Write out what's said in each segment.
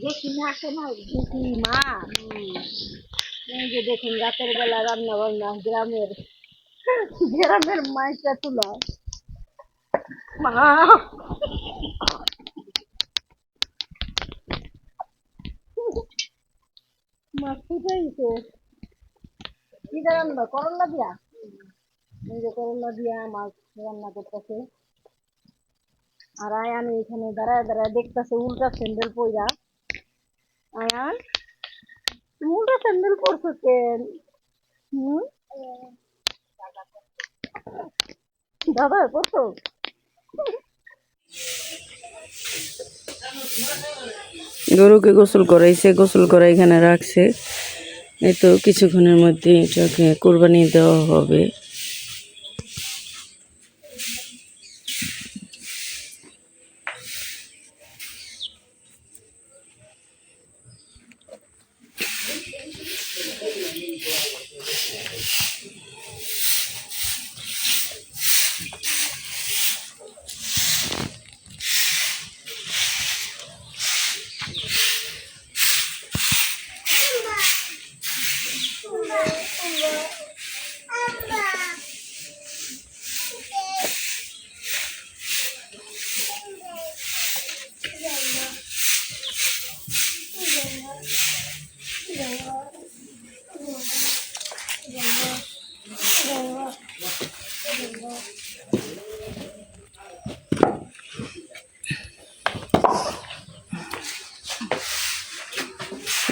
দেখি না আসে না দেখি মা এই যে দেখুন রাতের বেলা রান্না বান্না গ্রামের গ্রামের মাইটা তুলা মা মাছ ফুটাইছে কি রান্না করলা দিয়া এই যে করলা দিয়া মাছ রান্না করতেছে আর আয়ান এখানে দাঁড়ায় দাঁড়ায় দেখতেছে উল্টা স্যান্ডেল পইরা আয়ান তুমি উল্টা স্যান্ডেল পরছো কেন হুম দাদা পরছো গরুকে গোসল করাইছে, গোসল করা এখানে রাখছে। এই তো কিছুক্ষণের মধ্যে এটাকে কোরবানি দেওয়া হবে।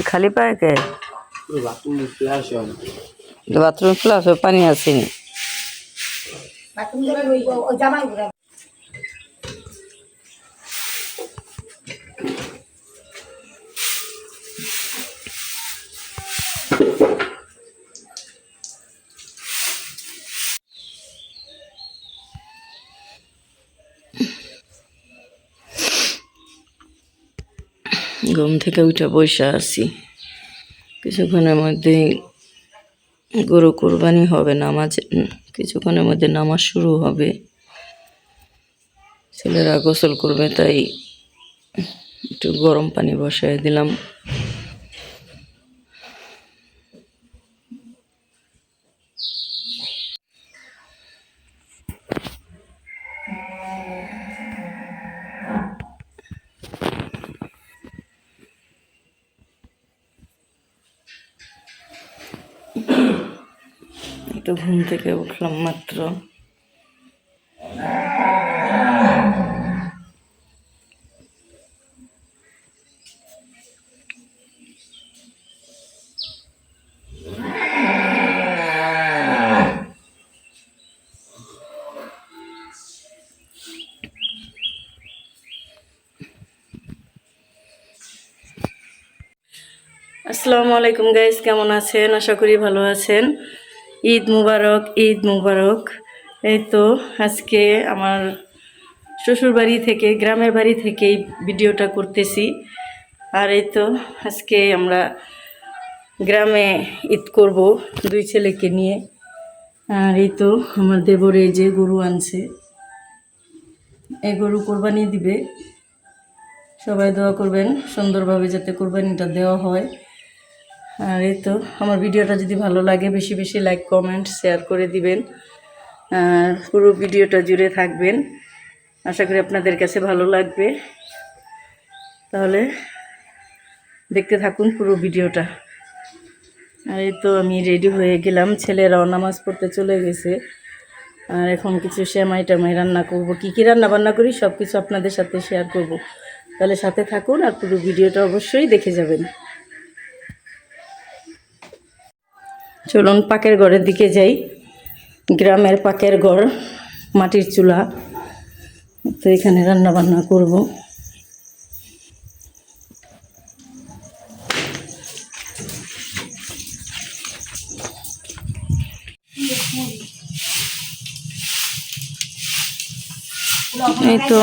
খালি পায়ে কে বাথরুম ফ্লাশ পানি আসেনি। ঘুম থেকে উঠে বসে আছি, কিছুক্ষণের মধ্যে গরু কোরবানি হবে, নামাজ কিছুক্ষণের মধ্যে নামাজ শুরু হবে, ছেলেরা গোসল করবে, তাই একটু গরম পানি বসায় দিলাম। একটু ঘুম থেকে উঠলাম মাত্র। আসসালামু আলাইকুম গাইস, কেমন আছেন? আশা করি ভালো আছেন। ঈদ মুবারক, ঈদ মুবারক। এই তো আজকে আমার শ্বশুর বাড়ি থেকে, গ্রামের বাড়ি থেকেই ভিডিওটা করতেছি। আর এই তো আজকে আমরা গ্রামে ঈদ করব দুই ছেলেকে নিয়ে। আর এই তো আমার দেবরে যে গরু আনছে, এই গরু কোরবানি দিবে। সবাই দোয়া করবেন সুন্দরভাবে যাতে কোরবানিটা দেওয়া হয়। আর এই তো আমার ভিডিওটা যদি ভালো লাগে বেশি বেশি লাইক কমেন্ট শেয়ার করে দিবেন, আর পুরো ভিডিওটা জুড়ে থাকবেন। আশা করি আপনাদের কাছে ভালো লাগবে, তাহলে দেখতে থাকুন পুরো ভিডিওটা। আর এই তো আমি রেডি হয়ে গেলাম, ছেলেরাও নামাজ পড়তে চলে গেছে। আর এখন কিছু সেমাই টামাই রান্না করব, কী কী রান্না বান্না করি সব কিছু আপনাদের সাথে শেয়ার করব। তাহলে সাথে থাকুন আর পুরো ভিডিওটা অবশ্যই দেখে যাবেন। চলুন পাকের ঘরের দিকে যাই। গ্রামের পাকের ঘর, মাটির চুলা, তো এখানে রান্না বান্না করব। এই তো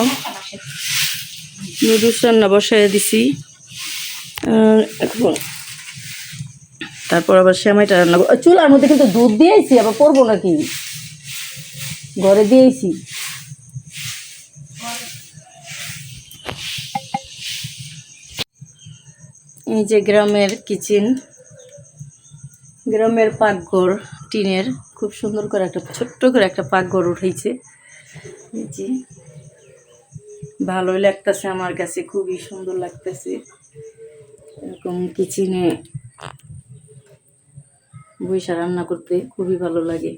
নুডলস রান্না বসায় দিছি। এখন তারপর আবার সেমাইটা রান্না করব। চুলার মধ্যে কিন্তু দুধ দিয়েছি, আবার করবো নাকি, ঘরে দিয়েছি। এই যে গ্রামের কিচেন, গ্রামের পাকঘর, টিনের খুব সুন্দর করে একটা ছোট্ট করে একটা পাকঘর উঠেছে। এই যে ভালোই লাগতেছে, আমার কাছে খুবই সুন্দর লাগতেছে। এরকম কিচেনে বইসা রান্না করতে খুবই ভালো লাগে।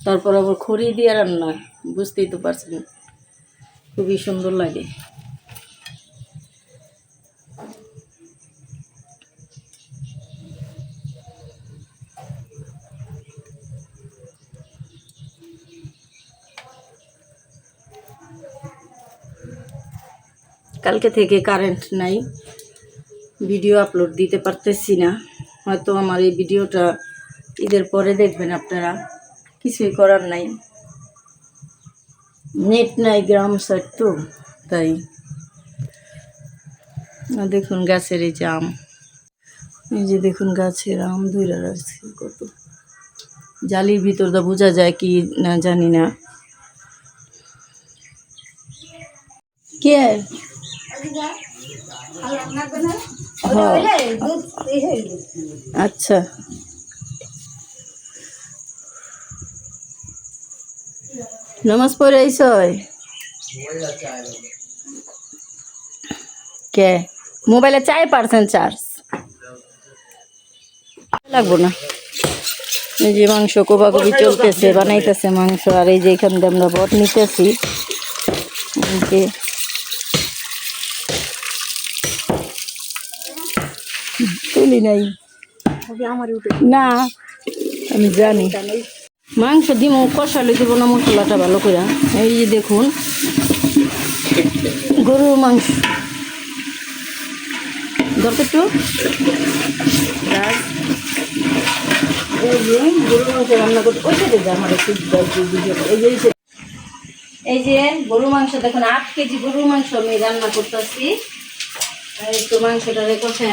তারপর আবার খড়ি দিয়ে রান্না, বুঝতেই তো পারছেন, খুবই সুন্দর লাগে। কালকে থেকে কারেন্ট নাই, ভিডিও আপলোড দিতে পারতেছি না। হয়তো আমার এই ভিডিওটা ঈদের পরে দেখবেন আপনারা, কিছুই করার নাই, নেট নাই গ্রাম সাইড তো তাই। দেখুন গাছের এই যে আম, এই যে দেখুন গাছের আম ধরে রাখছে কত, জালির ভিতর দা বোঝা যায় কি না জানি না। কে আচ্ছা, নামাজ পড়ে আইস কে? মোবাইলে 4% চার্জ লাগবো না। এই যে মাংস কোবাকুবি চলতেছে, বানাইতেছে মাংস। আর এই যে এখান দিয়ে আমরা বট নিতেছি, তুলি নাই না, আমি জানি। মাংস দিব কষালে দিব না মশলাটা ভালো করে। এই যে দেখুন গরুর মাংস, দরকার তো এই যে গরুর মাংস রান্না করতে পয়সা দেবে আমার একটু। এই যে গরুর মাংস দেখুন, 8 কেজি গরুর মাংস আমি রান্না করতেছি। একটু মাংসটা কষা,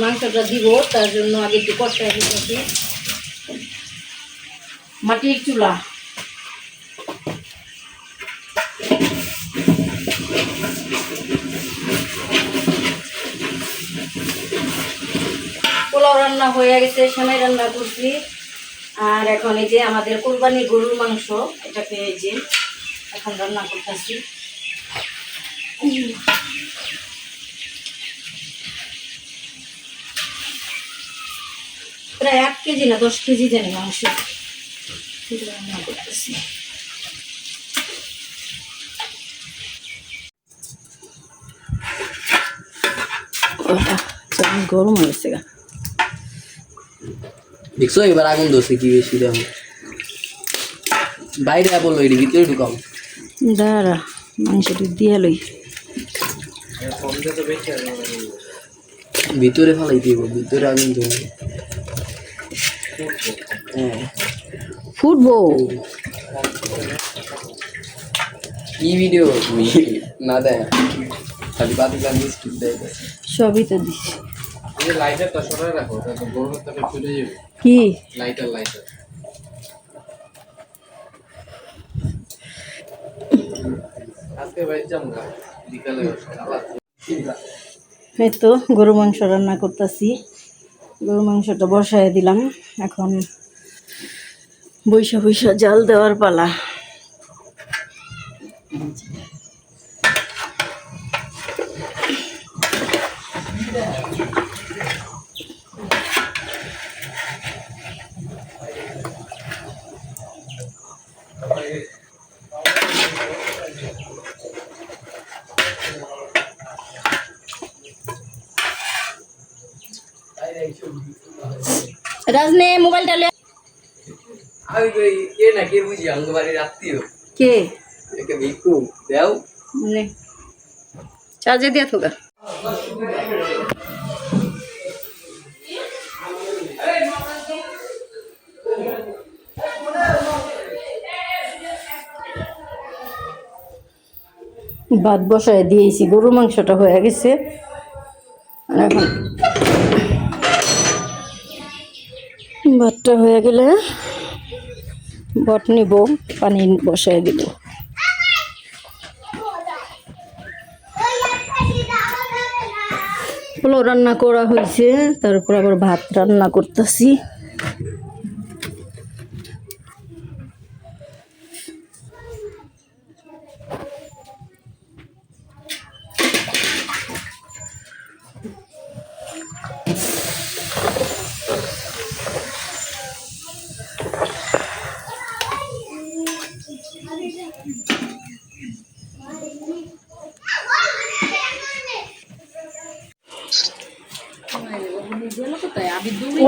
মাংসটা দিব তার জন্য আগে একটু কষাই দিতেছি। মাটির চুলা, পোলাও রান্না হয়ে গেছে, সেমাই রান্না করছি। আর এখন এই যে আমাদের কোরবানি গরুর মাংস, এটাকে এই যে এখন রান্না করতেছি। প্রায় 8 কেজি না 10 কেজি জানি মাংস রান্না করতেছি। গরম হয়েছে গা, দেখছো এবার আগুন ধরছে কি বেশি দেখো। বাইরে বললো এটি ভিতরে ঢুকাও, দাঁড়া মাংসটি দিয়ে লই। ভিতরে ফেলাই দিব, ভিতরে আগুন ধরবে। হ্যাঁ ফুটবো কি ভিডিও তুমি না দেয় খালি বাতি গান স্কিপ দেয়। সবই তো দিছি। এই লাইটারটা সরাই রাখো, তাহলে গরমের তাপে চলে যাবে। কি লাইটার আজকে বাইরে যাবো না, বিকালে এই তো গরু মাংস রান্না করতেছি। গরু মাংসটা বসায় দিলাম, এখন বৈশা বৈশা জাল দেওয়ার পালা। রাজনে মোবাইলটা লে। আমি তো কে না কে বুঝি আমাদের বাড়ির আত্মীয় কে একে ভিক্ষু দেও নে চার্জে দিয়া থাকা। ভাত বসায় দিয়েছি, গরু মাংসটা হয়ে গেছে। এখন ভাতটা হয়ে গেলে বট নিব, পানি বসায় দিব। পোলাও রান্না করা হয়েছে, তারপর আবার ভাত রান্না করতেছি।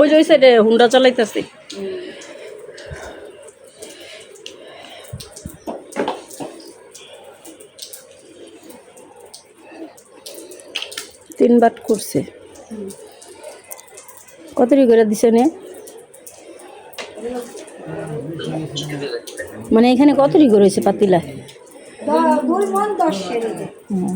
ওই যে ওই সাইডে হুন্ডা চালাইতেছে। তিন বাট করছে। কতটি করে দিছে নে? মানে এখানে কতটি করে হয়েছে পাতিলা? হুম।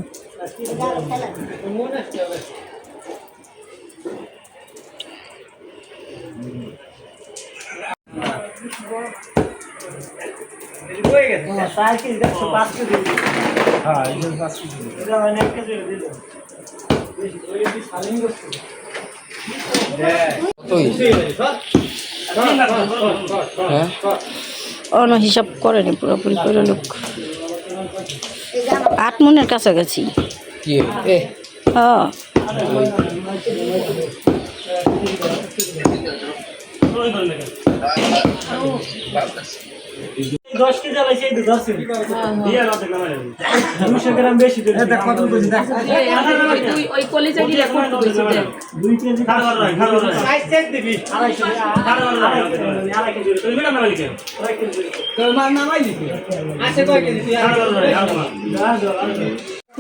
কতই? হ্যাঁ অন্য হিসাব করেনি পুরোপুরি করে লোক 8 মনের কাছাকাছি। কি এ হ্যাঁ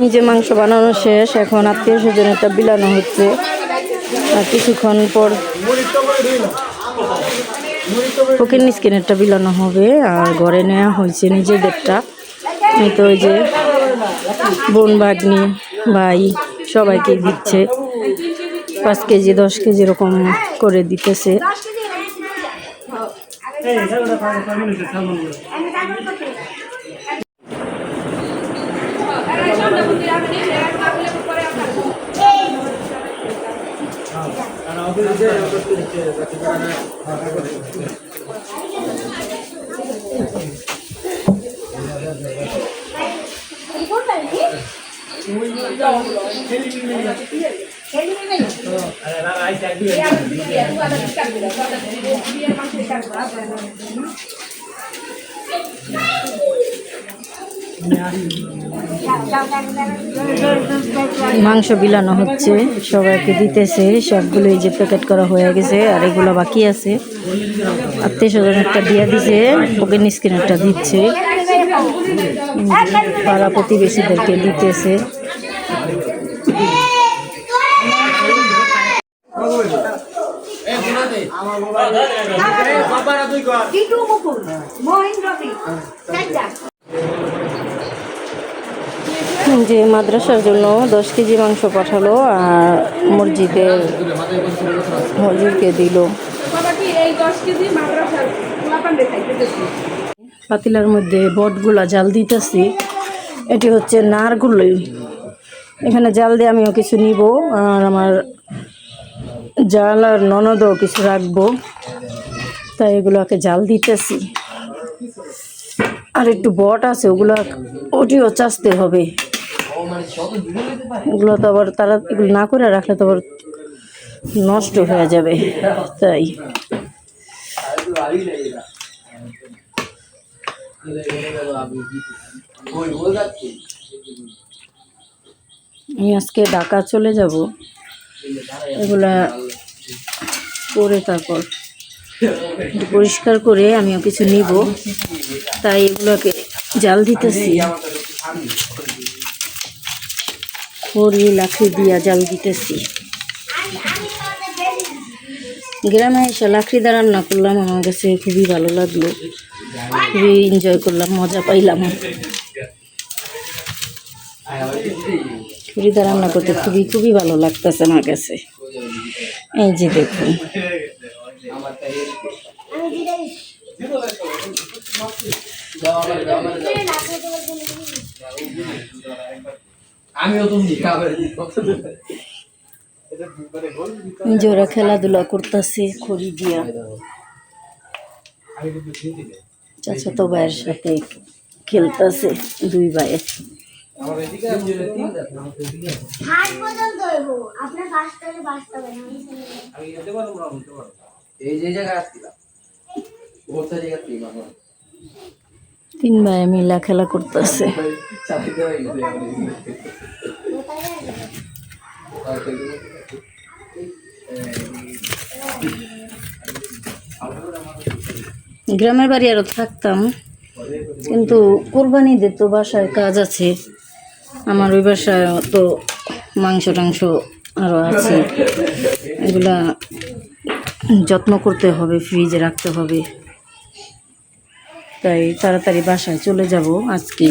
নিজে মাংস বানানো শেষ, এখন আত্মীয় স্বজনেরটা বিলানো হচ্ছে। আর কিছুক্ষণ পর ফকির স্কিনেরটা বিলানো হবে। আর ঘরে নেওয়া হয়েছে নিজেদেরটা। এই তো ওই যে বোন ভাগ্নি ভাই সবাইকে দিচ্ছে 5 কেজি 10 কেজি এরকম করে দিতেছে। মাংস বিলানো হচ্ছে, সবাইকে দিতেছে। সবগুলো এই যে প্যাকেট করা হয়ে গেছে, আর এগুলো বাকি আছে। আত্মীয় স্বজনেরটা দিয়ে দিছে, ফকির স্কিনেরটা দিচ্ছে, পাড়া প্রতিবেশীদেরকে দিতেছে। যে মাদ্রাসার জন্য 10 কেজি মাংস পাঠালো আর মসজিদের হুজুরকে দিল। পাতিলার মধ্যে বটগুলা জাল দিতেছি। এটি হচ্ছে নারগুলোই, এখানে জাল দিয়ে আমিও কিছু নিব, আর আমার জাল আর ননদও কিছু রাখবো, তাই এগুলোকে জাল দিতেছি। আর একটু বট আছে, ওটিও চাষতে হবে। এগুলো তো আবার তারা এগুলো না করে রাখলে তো আবার নষ্ট হয়ে যাবে, তাই আমি আজকে ঢাকা চলে যাব, এগুলা করে তারপর পরিষ্কার করে আমিও কিছু নিব, তাই এগুলোকে জাল দিতেছি। খড়ি লাকড়ি দিয়া জাল দিতেছি। গ্রামে এসে লাকড়ি দিয়ে রান্না করলাম, আমার কাছে খুবই ভালো লাগলো, খুবই এনজয় করলাম, মজা পাইলাম। খড়ি দিয়ে রান্না করতে খুবই খুবই ভালো লাগতেছে আমার কাছে। এই যে দেখুন, আমিও তুমি জোরা খেলাধুলা করতেছে খড়ি দিয়া চাচাতো ভাইয়ের সাথে খেলতেছে দুই ভাইয়ে। এই যে জায়গায় আসছিলাম ওটা জায়গা থেকে মামা তিন ভাইয়ে মিলা খেলা করতেছে। চালাইতে হয় গ্রামের বাড়ি আরো থাকতাম, কিন্তু কোরবানি দিত বাসায় কাজ আছে আমার, ওই বাসায় তো মাংস টাংস আরও আছে, এগুলা যত্ন করতে হবে, ফ্রিজে রাখতে হবে। তাই তাড়াতাড়ি বাসায় চলে যাব আজকে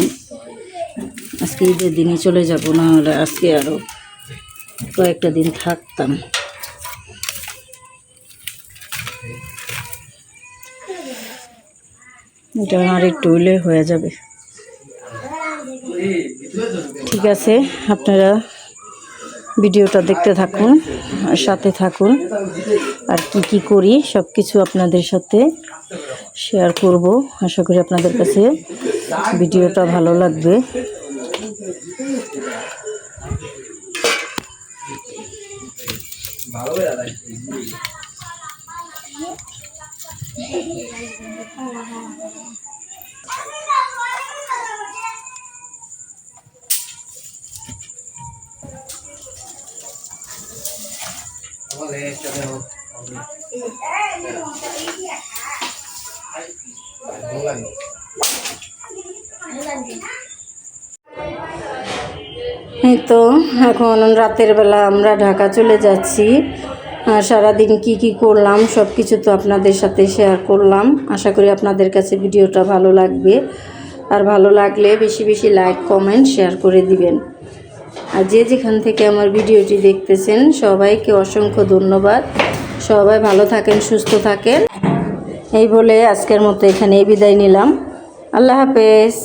ঈদের দিনই চলে যাব, না হলে আজকে আরও কয়েকটা দিন থাকতাম। এটা আর একটু হইলে হয়ে যাবে। ঠিক আছে, আপনারা ভিডিওটা দেখতে থাকুন আর সাথে থাকুন, আর কি করি সব কিছু আপনাদের সাথে শেয়ার করব। আশা করি আপনাদের কাছে ভিডিওটা ভালো লাগবে। এই তো এখন রাতের বেলা আমরা ঢাকা চলে যাচ্ছি, আর সারাদিন কি করলাম সব কিছু তো আপনাদের সাথে শেয়ার করলাম। আশা করি আপনাদের কাছে ভিডিওটা ভালো লাগবে, আর ভালো লাগলে বেশি বেশি লাইক কমেন্ট শেয়ার করে দিবেন। আর যে যেখান থেকে আমার ভিডিওটি দেখতেছেন সবাইকে অসংখ্য ধন্যবাদ। সবাই ভালো থাকেন, সুস্থ থাকেন। এই বলে আজকের মতো এখানেই বিদায় নিলাম। আল্লাহ হাফেজ।